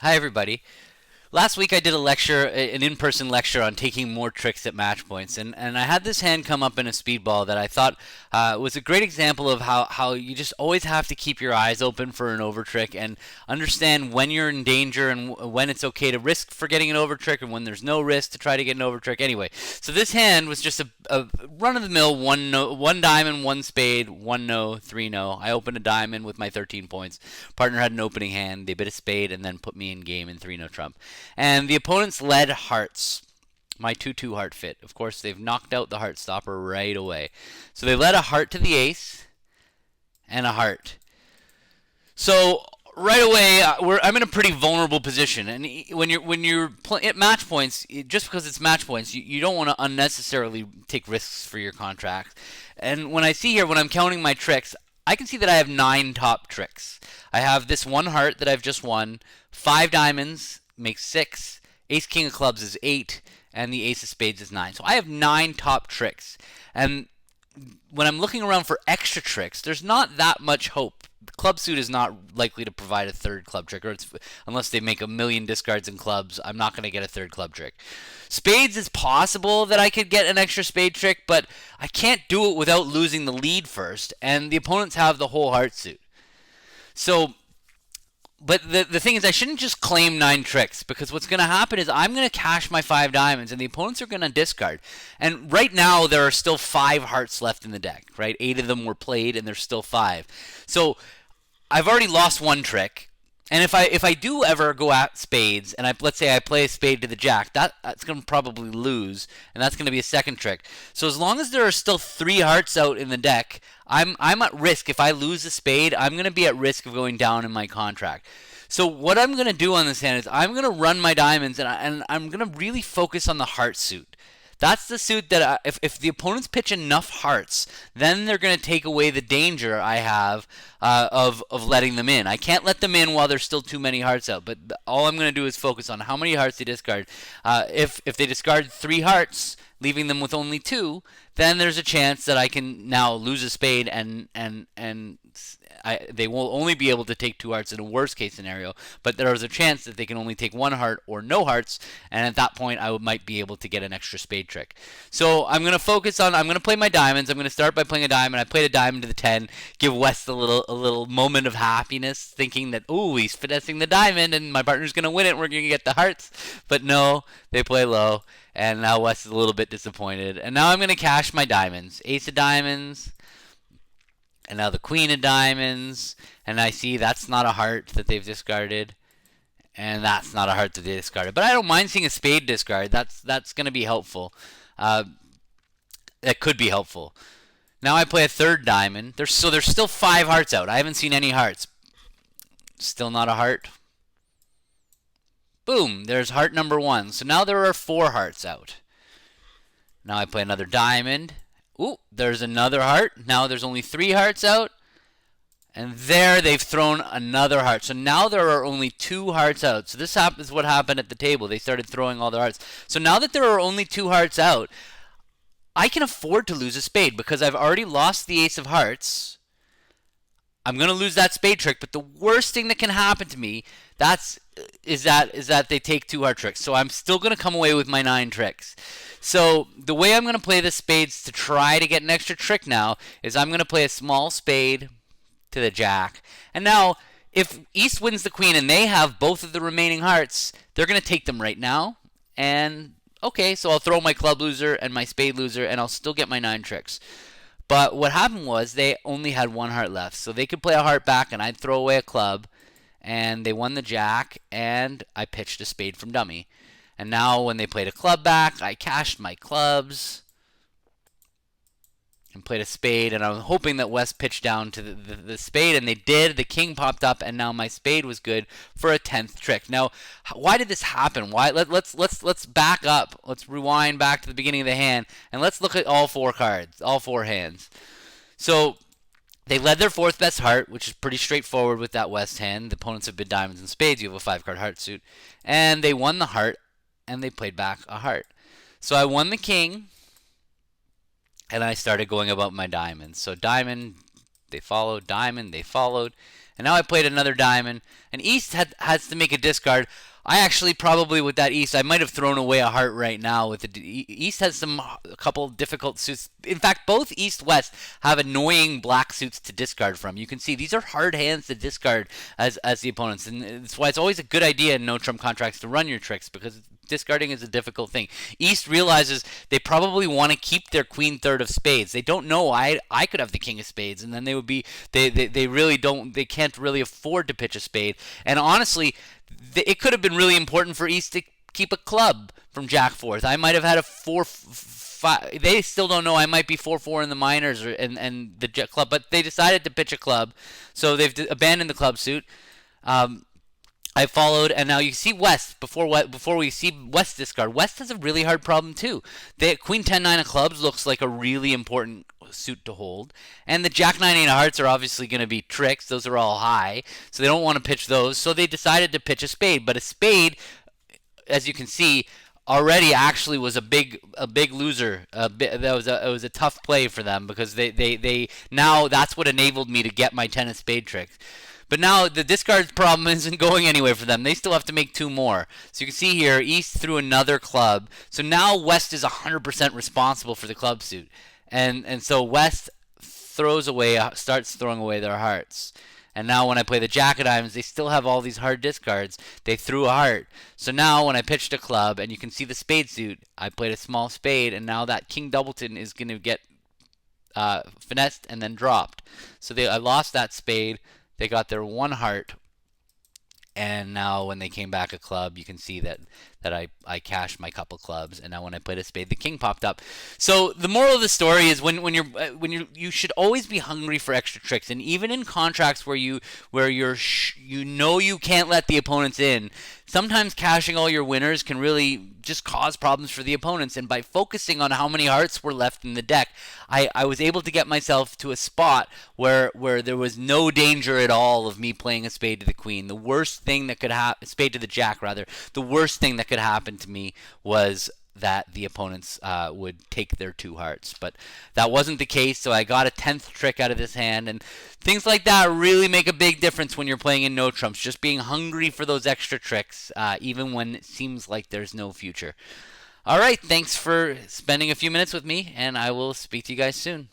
Hi, everybody. Last week I did a lecture, an in-person lecture on taking more tricks at match points, and I had this hand come up in a speedball that I thought was a great example of how you just always have to keep your eyes open for an overtrick and understand when you're in danger and when it's okay to risk for getting an overtrick and when there's no risk to try to get an overtrick. Anyway, so this hand was just a run-of-the-mill one no, one diamond, one spade, one no, three no. I opened a diamond with my 13 points. Partner had an opening hand. They bid a spade and then put me in game in three no trump. And the opponents led hearts. My 2-2 heart fit. Of course, they've knocked out the heart stopper right away. So they led a heart to the ace and a heart. So right away, I'm in a pretty vulnerable position. And when you're at match points, just because it's match points, you don't want to unnecessarily take risks for your contract. And when I see here, when I'm counting my tricks, I can see that I have 9 top tricks. I have this one heart that I've just won, 5 diamonds makes 6, ace king of clubs is 8, and the ace of spades is 9. So I have 9 top tricks. And when I'm looking around for extra tricks, there's not that much hope. The club suit is not likely to provide a third club trick, or unless they make a million discards in clubs, I'm not going to get a third club trick. Spades is possible that I could get an extra spade trick, but I can't do it without losing the lead first, and the opponents have the whole heart suit. So but the thing is, I shouldn't just claim 9 tricks, because what's going to happen is I'm going to cash my 5 diamonds, and the opponents are going to discard. And right now, there are still 5 hearts left in the deck, right? 8 of them were played, and there's still 5. So I've already lost 1 trick. And if I do ever go at spades, and let's say I play a spade to the jack, that's going to probably lose, and that's going to be a second trick. So as long as there are still 3 hearts out in the deck, I'm at risk. If I lose a spade, I'm going to be at risk of going down in my contract. So what I'm going to do on this hand is I'm going to run my diamonds, and I'm going to really focus on the heart suit. That's the suit that if the opponents pitch enough hearts, then they're going to take away the danger I have of letting them in. I can't let them in while there's still too many hearts out, but all I'm going to do is focus on how many hearts they discard. If they discard 3 hearts, leaving them with only 2, then there's a chance that I can now lose a spade and they will only be able to take 2 hearts in a worst case scenario, but there is a chance that they can only take 1 heart or no hearts, and at that point I might be able to get an extra spade trick. So I'm going to play my diamonds. I'm going to start by playing a diamond. I played a diamond to the 10, give West a little moment of happiness, thinking that, ooh, he's finessing the diamond and my partner's going to win it and we're going to get the hearts. But no, they play low, and now West is a little bit disappointed. And now I'm going to cash my diamonds. Ace of diamonds, and now the queen of diamonds, and I see that's not a heart that they've discarded, and that's not a heart that they discarded. But I don't mind seeing a spade discard. That's going to be helpful. That could be helpful. Now I play a third diamond. There's still 5 hearts out. I haven't seen any hearts. Still not a heart. Boom, there's heart number 1. So now there are 4 hearts out. Now I play another diamond. Ooh, there's another heart. Now there's only 3 hearts out. And there they've thrown another heart. So now there are only 2 hearts out. So this is what happened at the table. They started throwing all their hearts. So now that there are only 2 hearts out, I can afford to lose a spade because I've already lost the ace of hearts. I'm going to lose that spade trick, but the worst thing that can happen to me is that they take 2 heart tricks. So I'm still going to come away with my 9 tricks. So the way I'm going to play the spades to try to get an extra trick now is I'm going to play a small spade to the jack. And now, if East wins the queen and they have both of the remaining hearts, they're going to take them right now. And okay, so I'll throw my club loser and my spade loser, and I'll still get my 9 tricks. But what happened was they only had 1 heart left. So they could play a heart back, and I'd throw away a club. And they won the jack, and I pitched a spade from dummy. And now when they played a club back, I cashed my clubs and played a spade, and I was hoping that West pitched down to the spade, and they did. The king popped up, and now my spade was good for a 10th trick. Now, why did this happen? Let's back up. Let's rewind back to the beginning of the hand, and let's look at all 4 cards, all 4 hands. So they led their 4th best heart, which is pretty straightforward with that West hand. The opponents have been diamonds and spades. You have a 5-card heart suit, and they won the heart, and they played back a heart. So I won the king, and I started going about my diamonds. So diamond, they followed, diamond, they followed, And now I played another diamond, and East has to make a discard. I actually probably with that East, I might have thrown away a heart right now. With the East has a couple difficult suits. In fact, both East West have annoying black suits to discard from. You can see these are hard hands to discard as the opponents, and that's why it's always a good idea in no trump contracts to run your tricks, because discarding is a difficult thing. East realizes they probably want to keep their queen third of spades. They don't know I could have the king of spades, and then they would be they really don't, they can't really afford to pitch a spade. And honestly, it could have been really important for East to keep a club from Jack fourth. I might have had a 4-5. They still don't know. I might be 4-4 in the minors and the club, but they decided to pitch a club, so they've abandoned the club suit. I followed, and now you see West. Before we see West discard, West has a really hard problem too. The Queen 10-9 of clubs looks like a really important suit to hold, and the Jack 9-8 of hearts are obviously going to be tricks. Those are all high, so they don't want to pitch those. So they decided to pitch a spade, but a spade, as you can see, already actually was a big loser. It was a tough play for them, because they now that's what enabled me to get my 10 of spade trick. But now the discard problem isn't going anywhere for them. They still have to make 2 more. So you can see here, East threw another club. So now West is 100% responsible for the club suit. And so West starts throwing away their hearts. And now when I play the Jack of diamonds, they still have all these hard discards. They threw a heart. So now when I pitched a club, and you can see the spade suit, I played a small spade, and now that King Doubleton is going to get finessed and then dropped. So I lost that spade. They got their 1 heart, and now when they came back a club, you can see that I cashed my couple clubs, and now when I played a spade, the king popped up. So the moral of the story is you should always be hungry for extra tricks, and even in contracts where you know you can't let the opponents in, sometimes cashing all your winners can really just cause problems for the opponents. And by focusing on how many hearts were left in the deck, I was able to get myself to a spot where there was no danger at all of me playing a spade to the queen. The worst thing that could happen, spade to the jack rather, the worst thing that could happen to me was that the opponents would take their 2 hearts. But that wasn't the case, so I got a 10th trick out of this hand, and things like that really make a big difference when you're playing in no trumps. Just being hungry for those extra tricks, even when it seems like there's no future. All right, thanks for spending a few minutes with me, and I will speak to you guys soon.